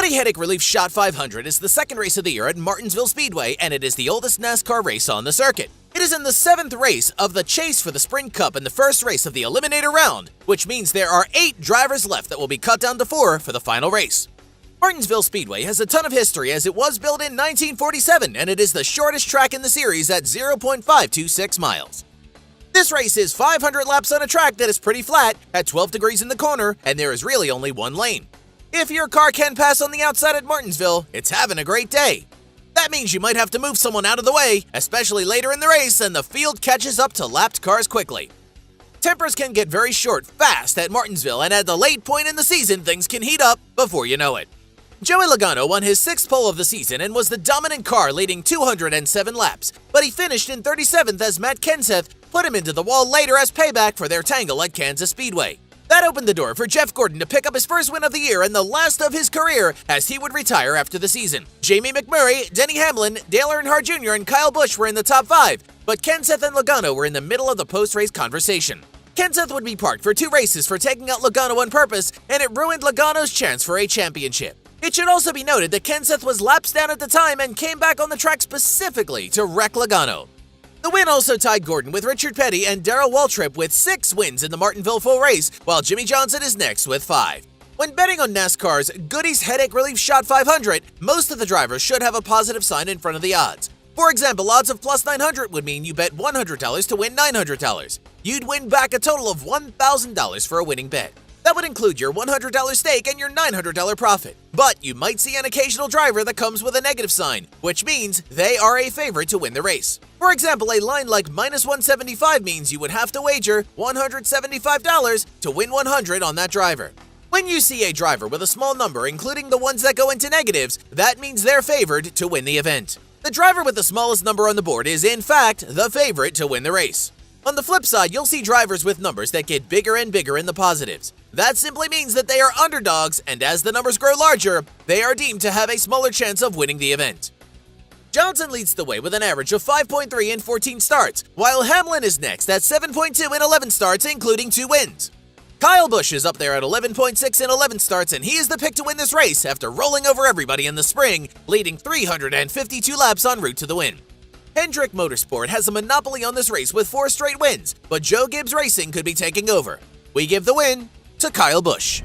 Goody Headache Relief Shot 500 is the second race of the year at Martinsville Speedway, and it is the oldest NASCAR race on the circuit. It is in the 7th race of the chase for the Sprint Cup and the first race of the Eliminator Round, which means there are 8 drivers left that will be cut down to 4 for the final race. Martinsville Speedway has a ton of history as it was built in 1947, and it is the shortest track in the series at 0.526 miles. This race is 500 laps on a track that is pretty flat at 12 degrees in the corner, and there is really only one lane. If your car can pass on the outside at Martinsville, it's having a great day. That means you might have to move someone out of the way, especially later in the race, and the field catches up to lapped cars quickly. Tempers can get very short fast at Martinsville, and at the late point in the season, things can heat up before you know it. Joey Logano won his 6th pole of the season and was the dominant car leading 207 laps, but he finished in 37th as Matt Kenseth put him into the wall later as payback for their tangle at Kansas Speedway. That opened the door for Jeff Gordon to pick up his first win of the year and the last of his career as he would retire after the season. Jamie McMurray, Denny Hamlin, Dale Earnhardt Jr., and Kyle Busch were in the top 5, but Kenseth and Logano were in the middle of the post-race conversation. Kenseth would be parked for 2 races for taking out Logano on purpose, and it ruined Logano's chance for a championship. It should also be noted that Kenseth was laps down at the time and came back on the track specifically to wreck Logano. The win also tied Gordon with Richard Petty and Darrell Waltrip with 6 wins in the Martinsville full race, while Jimmy Johnson is next with 5. When betting on NASCAR's Goody's Headache Relief Shot 500, most of the drivers should have a positive sign in front of the odds. For example, odds of plus 900 would mean you bet $100 to win $900. You'd win back a total of $1,000 for a winning bet. That would include your $100 stake and your $900 profit. But you might see an occasional driver that comes with a negative sign, which means they are a favorite to win the race. For example, a line like minus 175 means you would have to wager $175 to win 100 on that driver. When you see a driver with a small number, including the ones that go into negatives, that means they're favored to win the event. The driver with the smallest number on the board is, in fact, the favorite to win the race. On the flip side, you'll see drivers with numbers that get bigger and bigger in the positives. That simply means that they are underdogs, and as the numbers grow larger, they are deemed to have a smaller chance of winning the event. Johnson leads the way with an average of 5.3 in 14 starts, while Hamlin is next at 7.2 in 11 starts, including 2 wins. Kyle Busch is up there at 11.6 in 11 starts, and he is the pick to win this race after rolling over everybody in the spring, leading 352 laps en route to the win. Hendrick Motorsport has a monopoly on this race with 4 straight wins, but Joe Gibbs Racing could be taking over. We give the win to Kyle Busch.